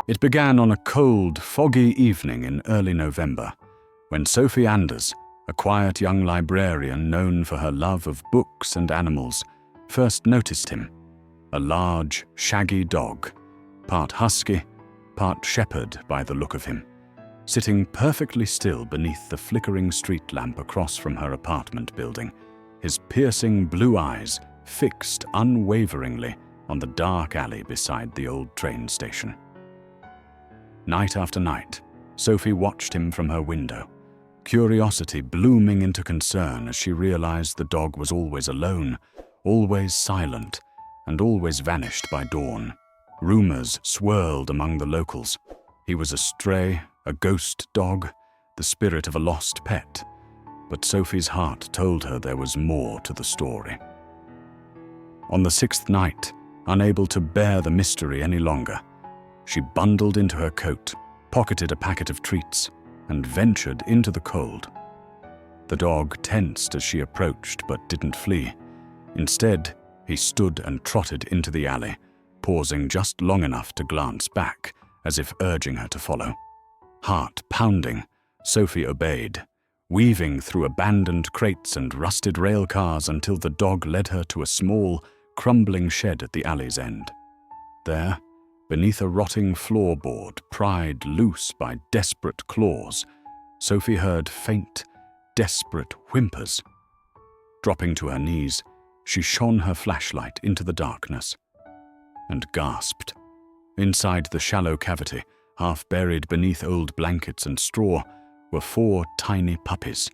It began on a cold, foggy evening in early November, when Sophie Anders, a quiet young librarian known for her love of books and animals, first noticed him, a large, shaggy dog, part husky, part shepherd by the look of him, sitting perfectly still beneath the flickering street lamp across from her apartment building, his piercing blue eyes fixed unwaveringly on the dark alley beside the old train station. Night after night, Sophie watched him from her window, curiosity blooming into concern as she realized the dog was always alone, always silent, and always vanished by dawn. Rumors swirled among the locals. He was a stray, a ghost dog, the spirit of a lost pet. But Sophie's heart told her there was more to the story. On the 6th night, unable to bear the mystery any longer, she bundled into her coat, pocketed a packet of treats, and ventured into the cold. The dog tensed as she approached but didn't flee. Instead, he stood and trotted into the alley, pausing just long enough to glance back, as if urging her to follow. Heart pounding, Sophie obeyed, weaving through abandoned crates and rusted rail cars until the dog led her to a small, crumbling shed at the alley's end. There, beneath a rotting floorboard pried loose by desperate claws, Sophie heard faint, desperate whimpers. Dropping to her knees, she shone her flashlight into the darkness and gasped. Inside the shallow cavity, half buried beneath old blankets and straw, were 4 tiny puppies,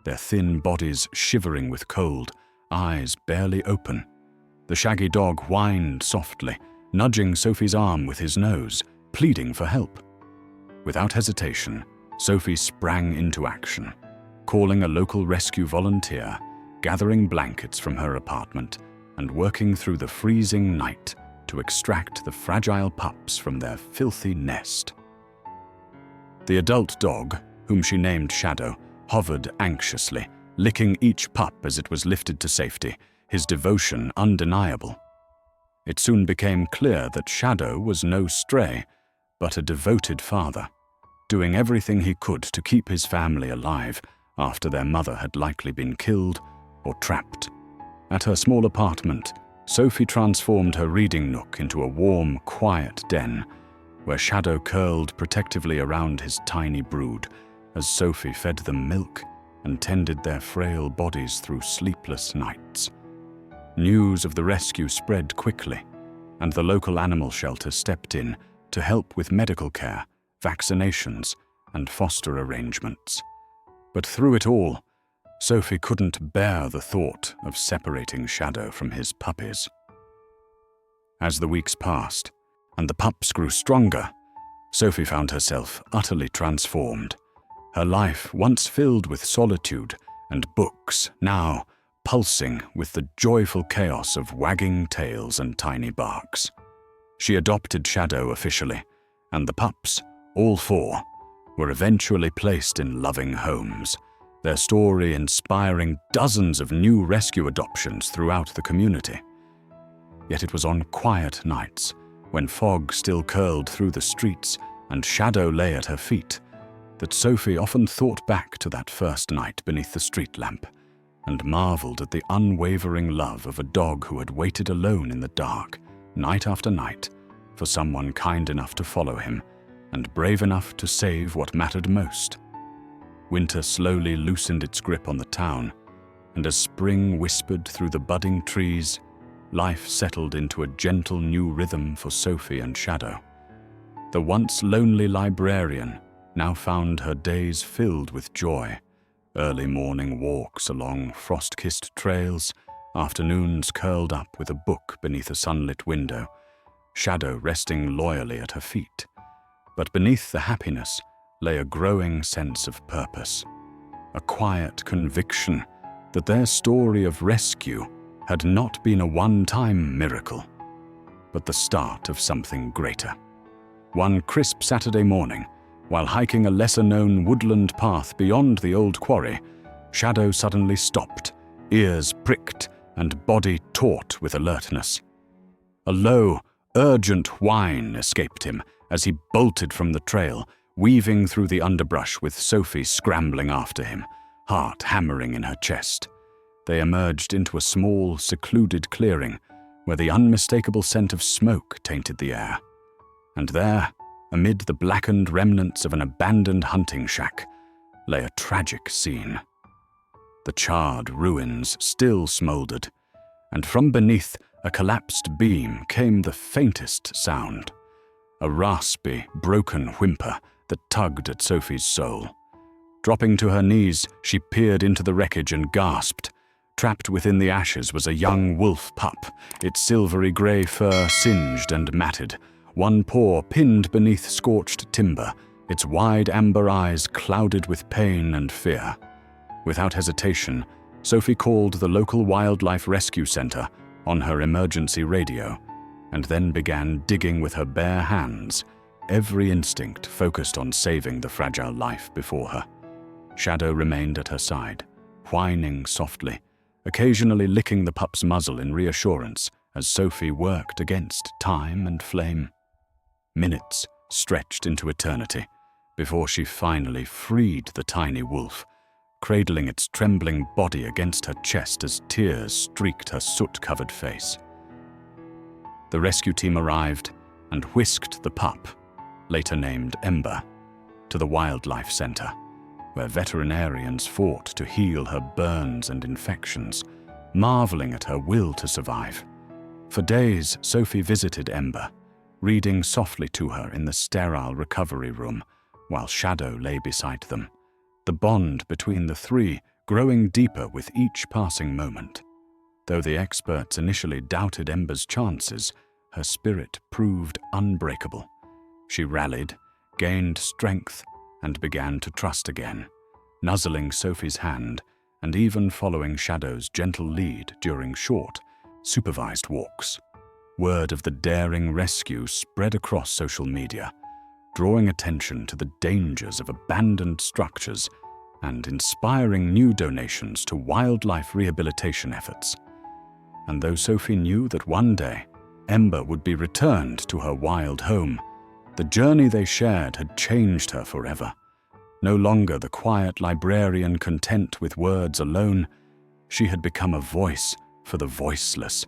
their thin bodies shivering with cold, eyes barely open. The shaggy dog whined softly, nudging Sophie's arm with his nose, pleading for help. Without hesitation, Sophie sprang into action, calling a local rescue volunteer, gathering blankets from her apartment, and working through the freezing night to extract the fragile pups from their filthy nest. The adult dog, whom she named Shadow, hovered anxiously, licking each pup as it was lifted to safety, his devotion undeniable. It soon became clear that Shadow was no stray, but a devoted father, doing everything he could to keep his family alive after their mother had likely been killed or trapped. At her small apartment, Sophie transformed her reading nook into a warm, quiet den, where Shadow curled protectively around his tiny brood as Sophie fed them milk and tended their frail bodies through sleepless nights. News of the rescue spread quickly, and the local animal shelter stepped in to help with medical care, vaccinations, and foster arrangements. But through it all, Sophie couldn't bear the thought of separating Shadow from his puppies. As the weeks passed, and the pups grew stronger, Sophie found herself utterly transformed. Her life, once filled with solitude and books, now pulsing with the joyful chaos of wagging tails and tiny barks. She adopted Shadow officially, and the pups, all 4, were eventually placed in loving homes, their story inspiring dozens of new rescue adoptions throughout the community. Yet it was on quiet nights, when fog still curled through the streets and Shadow lay at her feet, that Sophie often thought back to that first night beneath the street lamp and marveled at the unwavering love of a dog who had waited alone in the dark, night after night, for someone kind enough to follow him and brave enough to save what mattered most. Winter slowly loosened its grip on the town, and as spring whispered through the budding trees, life settled into a gentle new rhythm for Sophie and Shadow. The once lonely librarian now found her days filled with joy, early morning walks along frost-kissed trails, afternoons curled up with a book beneath a sunlit window, Shadow resting loyally at her feet. But beneath the happiness lay a growing sense of purpose, a quiet conviction that their story of rescue had not been a one-time miracle, but the start of something greater. One crisp Saturday morning, while hiking a lesser-known woodland path beyond the old quarry, Shadow suddenly stopped, ears pricked and body taut with alertness. A low, urgent whine escaped him as he bolted from the trail, weaving through the underbrush with Sophie scrambling after him, heart hammering in her chest. They emerged into a small, secluded clearing where the unmistakable scent of smoke tainted the air. And there, amid the blackened remnants of an abandoned hunting shack, lay a tragic scene. The charred ruins still smoldered, and from beneath a collapsed beam came the faintest sound, a raspy, broken whimper that tugged at Sophie's soul. Dropping to her knees, she peered into the wreckage and gasped. Trapped within the ashes was a young wolf pup, its silvery grey fur singed and matted, one paw pinned beneath scorched timber, its wide amber eyes clouded with pain and fear. Without hesitation, Sophie called the local wildlife rescue center on her emergency radio, and then began digging with her bare hands, every instinct focused on saving the fragile life before her. Shadow remained at her side, whining softly, occasionally licking the pup's muzzle in reassurance as Sophie worked against time and flame. Minutes stretched into eternity before she finally freed the tiny wolf, cradling its trembling body against her chest as tears streaked her soot-covered face. The rescue team arrived and whisked the pup, later named Ember, to the wildlife center, where veterinarians fought to heal her burns and infections, marveling at her will to survive. For days, Sophie visited Ember, reading softly to her in the sterile recovery room, while Shadow lay beside them, the bond between the three growing deeper with each passing moment. Though the experts initially doubted Ember's chances, her spirit proved unbreakable. She rallied, gained strength, and began to trust again, nuzzling Sophie's hand and even following Shadow's gentle lead during short, supervised walks. Word of the daring rescue spread across social media, drawing attention to the dangers of abandoned structures and inspiring new donations to wildlife rehabilitation efforts. And though Sophie knew that one day Ember would be returned to her wild home, the journey they shared had changed her forever. No longer the quiet librarian content with words alone, she had become a voice for the voiceless,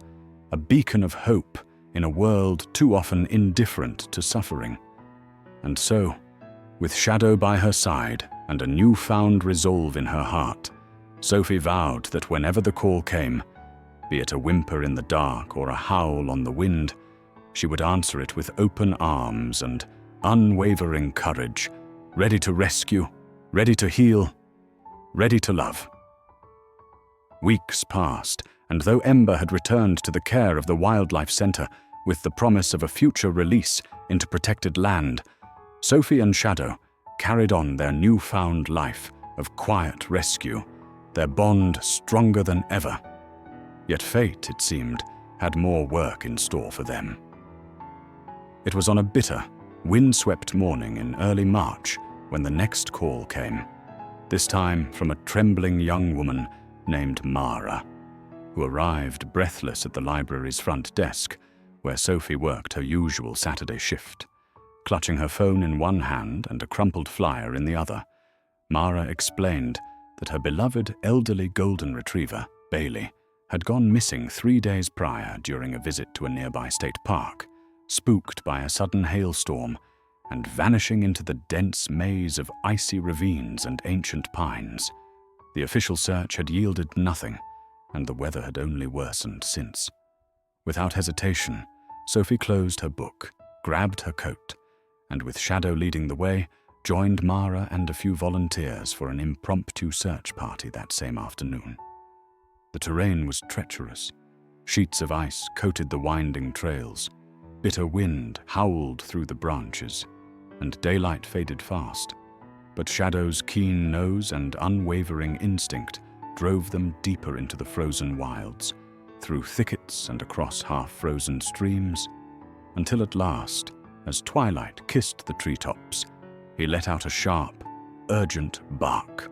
a beacon of hope in a world too often indifferent to suffering. And so, with Shadow by her side and a newfound resolve in her heart, Sophie vowed that whenever the call came, be it a whimper in the dark or a howl on the wind, she would answer it with open arms and unwavering courage, ready to rescue, ready to heal, ready to love. Weeks passed, and though Ember had returned to the care of the wildlife center with the promise of a future release into protected land, Sophie and Shadow carried on their newfound life of quiet rescue, their bond stronger than ever. Yet fate, it seemed, had more work in store for them. It was on a bitter, wind-swept morning in early March when the next call came, this time from a trembling young woman named Mara, who arrived breathless at the library's front desk, where Sophie worked her usual Saturday shift. Clutching her phone in one hand and a crumpled flyer in the other, Mara explained that her beloved elderly golden retriever, Bailey, had gone missing 3 days prior during a visit to a nearby state park, spooked by a sudden hailstorm and vanishing into the dense maze of icy ravines and ancient pines. The official search had yielded nothing, and the weather had only worsened since. Without hesitation, Sophie closed her book, grabbed her coat, and with Shadow leading the way, joined Mara and a few volunteers for an impromptu search party that same afternoon. The terrain was treacherous. Sheets of ice coated the winding trails. Bitter wind howled through the branches, and daylight faded fast. But Shadow's keen nose and unwavering instinct drove them deeper into the frozen wilds, through thickets and across half-frozen streams, until at last, as twilight kissed the treetops, he let out a sharp, urgent bark.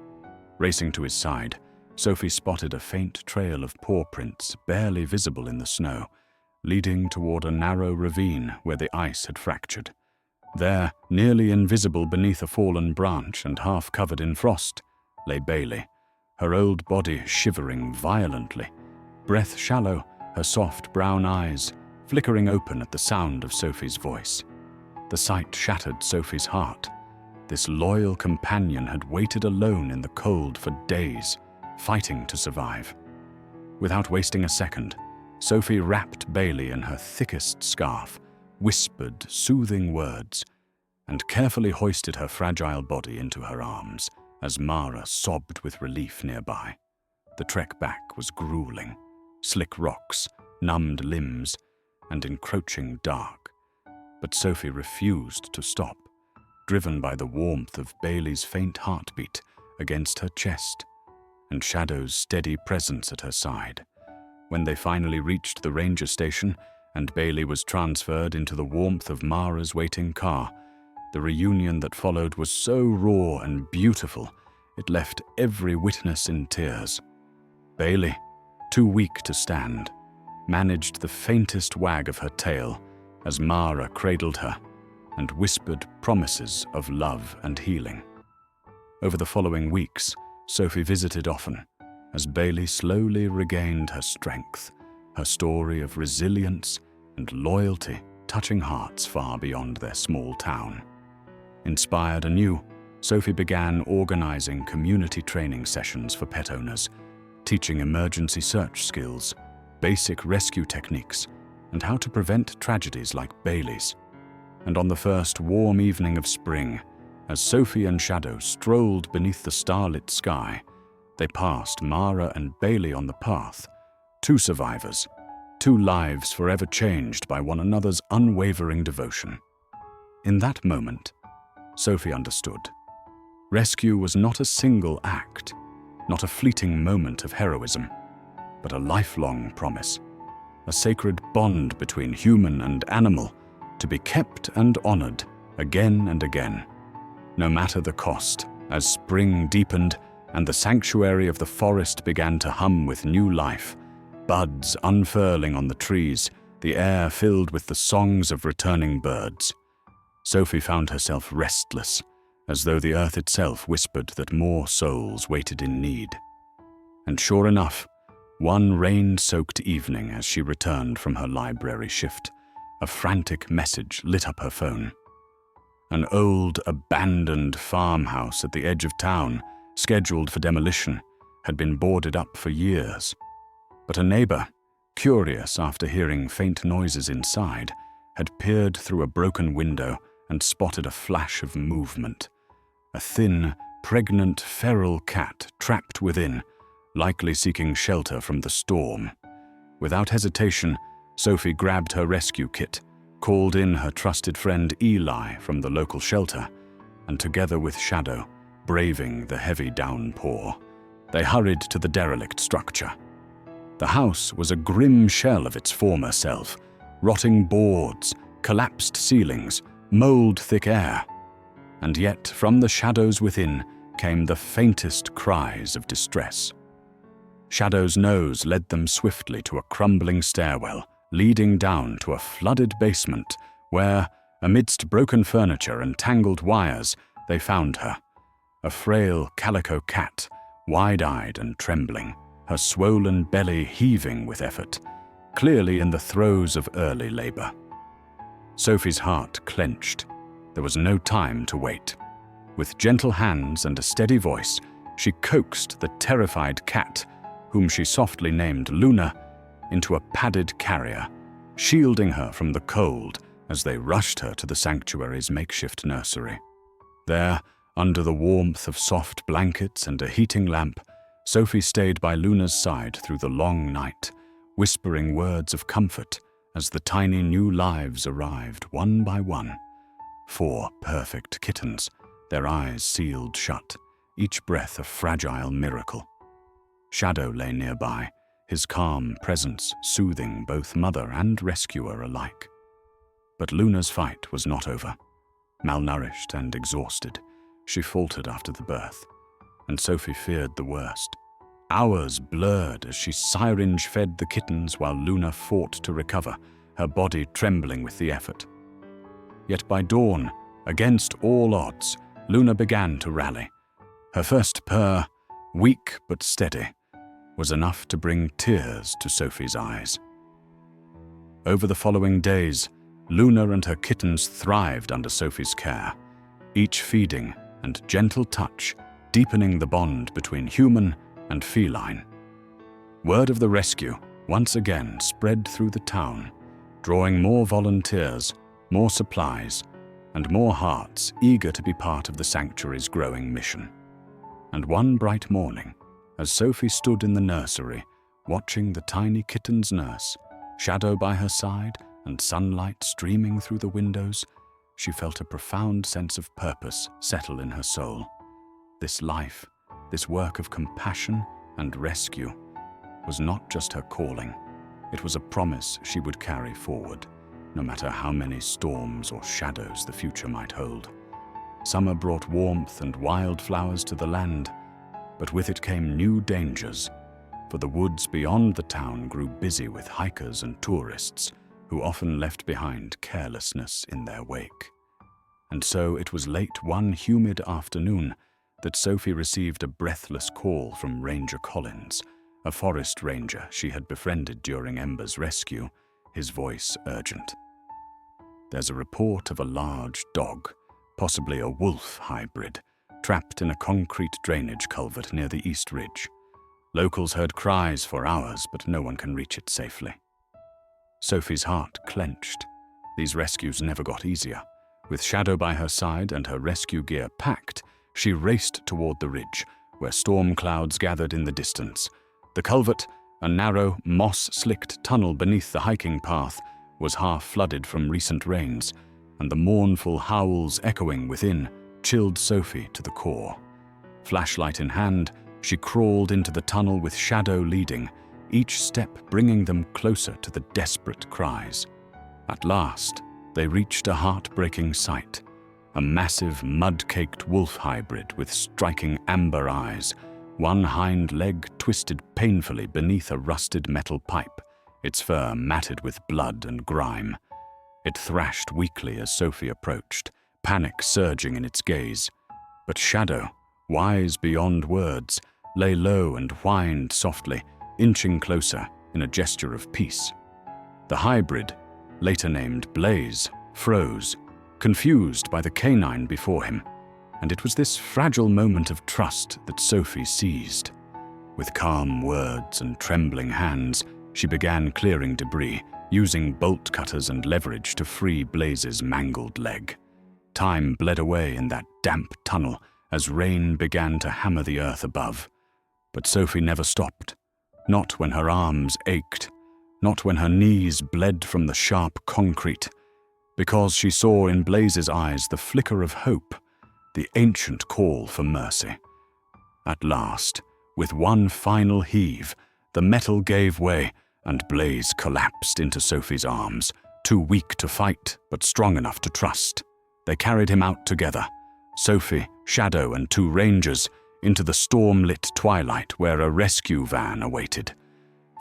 Racing to his side, Sophie spotted a faint trail of paw prints barely visible in the snow, leading toward a narrow ravine where the ice had fractured. There, nearly invisible beneath a fallen branch and half covered in frost, lay Bailey, her old body shivering violently, breath shallow, her soft brown eyes flickering open at the sound of Sophie's voice. The sight shattered Sophie's heart. This loyal companion had waited alone in the cold for days, fighting to survive. Without wasting a second, Sophie wrapped Bailey in her thickest scarf, whispered soothing words, and carefully hoisted her fragile body into her arms as Mara sobbed with relief nearby. The trek back was grueling. Slick rocks, numbed limbs, and encroaching dark. But Sophie refused to stop, driven by the warmth of Bailey's faint heartbeat against her chest and Shadow's steady presence at her side. When they finally reached the ranger station and Bailey was transferred into the warmth of Mara's waiting car, the reunion that followed was so raw and beautiful, it left every witness in tears. Bailey, too weak to stand, managed the faintest wag of her tail as Mara cradled her and whispered promises of love and healing. Over the following weeks, Sophie visited often as Bailey slowly regained her strength, her story of resilience and loyalty touching hearts far beyond their small town. Inspired anew, Sophie began organizing community training sessions for pet owners, teaching emergency search skills, basic rescue techniques, and how to prevent tragedies like Bailey's. And on the first warm evening of spring, as Sophie and Shadow strolled beneath the starlit sky, they passed Mara and Bailey on the path, two survivors, two lives forever changed by one another's unwavering devotion. In that moment, Sophie understood. Rescue was not a single act, not a fleeting moment of heroism, but a lifelong promise, a sacred bond between human and animal, to be kept and honored again and again, no matter the cost. As spring deepened and the sanctuary of the forest began to hum with new life, buds unfurling on the trees, the air filled with the songs of returning birds, Sophie found herself restless, as though the earth itself whispered that more souls waited in need. And sure enough, one rain-soaked evening as she returned from her library shift, a frantic message lit up her phone. An old, abandoned farmhouse at the edge of town, scheduled for demolition, had been boarded up for years. But a neighbor, curious after hearing faint noises inside, had peered through a broken window and spotted a flash of movement. A thin, pregnant, feral cat trapped within, likely seeking shelter from the storm. Without hesitation, Sophie grabbed her rescue kit, called in her trusted friend Eli from the local shelter, and together with Shadow, braving the heavy downpour, they hurried to the derelict structure. The house was a grim shell of its former self, rotting boards, collapsed ceilings, mold-thick air. And yet, from the shadows within came the faintest cries of distress. Shadow's nose led them swiftly to a crumbling stairwell, leading down to a flooded basement where, amidst broken furniture and tangled wires, they found her. A frail calico cat, wide-eyed and trembling, her swollen belly heaving with effort, clearly in the throes of early labor. Sophie's heart clenched. There was no time to wait. With gentle hands and a steady voice, she coaxed the terrified cat, whom she softly named Luna, into a padded carrier, shielding her from the cold as they rushed her to the sanctuary's makeshift nursery. There, under the warmth of soft blankets and a heating lamp, Sophie stayed by Luna's side through the long night, whispering words of comfort as the tiny new lives arrived one by one. 4 perfect kittens, their eyes sealed shut, each breath a fragile miracle. Shadow lay nearby, his calm presence soothing both mother and rescuer alike. But Luna's fight was not over. Malnourished and exhausted, she faltered after the birth, and Sophie feared the worst. Hours blurred as she syringe-fed the kittens while Luna fought to recover, her body trembling with the effort. Yet by dawn, against all odds, Luna began to rally. Her first purr, weak but steady, was enough to bring tears to Sophie's eyes. Over the following days, Luna and her kittens thrived under Sophie's care, each feeding and gentle touch deepening the bond between human and feline. Word of the rescue once again spread through the town, drawing more volunteers, more supplies, and more hearts eager to be part of the sanctuary's growing mission. And one bright morning, as Sophie stood in the nursery, watching the tiny kittens nurse, Shadow by her side and sunlight streaming through the windows, she felt a profound sense of purpose settle in her soul. This life, this work of compassion and rescue, was not just her calling. It was a promise she would carry forward, no matter how many storms or shadows the future might hold. Summer brought warmth and wildflowers to the land, but with it came new dangers, for the woods beyond the town grew busy with hikers and tourists who often left behind carelessness in their wake. And so it was late one humid afternoon that Sophie received a breathless call from Ranger Collins, a forest ranger she had befriended during Ember's rescue, his voice urgent. "There's a report of a large dog, possibly a wolf hybrid, trapped in a concrete drainage culvert near the East Ridge. Locals heard cries for hours, but no one can reach it safely." Sophie's heart clenched. These rescues never got easier. With Shadow by her side and her rescue gear packed, she raced toward the ridge, where storm clouds gathered in the distance. The culvert, a narrow, moss-slicked tunnel beneath the hiking path, was half flooded from recent rains, and the mournful howls echoing within chilled Sophie to the core. Flashlight in hand, she crawled into the tunnel with Shadow leading, each step bringing them closer to the desperate cries. At last, they reached a heartbreaking sight, a massive mud-caked wolf hybrid with striking amber eyes, one hind leg twisted painfully beneath a rusted metal pipe, its fur matted with blood and grime. It thrashed weakly as Sophie approached, panic surging in its gaze. But Shadow, wise beyond words, lay low and whined softly, inching closer in a gesture of peace. The hybrid, later named Blaze, froze, confused by the canine before him, and it was this fragile moment of trust that Sophie seized. With calm words and trembling hands, she began clearing debris, using bolt cutters and leverage to free Blaze's mangled leg. Time bled away in that damp tunnel as rain began to hammer the earth above. But Sophie never stopped. Not when her arms ached, not when her knees bled from the sharp concrete, because she saw in Blaze's eyes the flicker of hope, the ancient call for mercy. At last, with one final heave, the metal gave way and Blaze collapsed into Sophie's arms, too weak to fight but strong enough to trust. They carried him out together, Sophie, Shadow, and two rangers, into the storm-lit twilight where a rescue van awaited.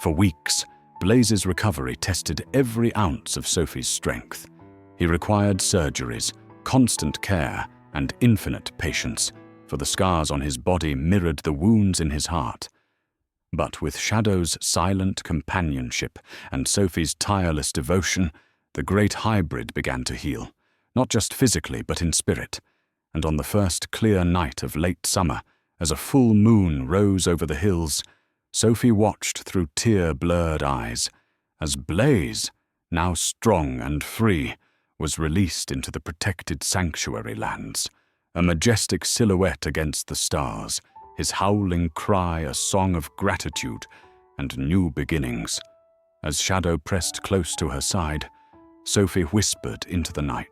For weeks, Blaze's recovery tested every ounce of Sophie's strength. He required surgeries, constant care, and infinite patience, for the scars on his body mirrored the wounds in his heart. But with Shadow's silent companionship and Sophie's tireless devotion, the great hybrid began to heal, not just physically but in spirit. And on the first clear night of late summer, as a full moon rose over the hills, Sophie watched through tear-blurred eyes as Blaze, now strong and free, was released into the protected sanctuary lands, a majestic silhouette against the stars, his howling cry a song of gratitude and new beginnings. As Shadow pressed close to her side, Sophie whispered into the night,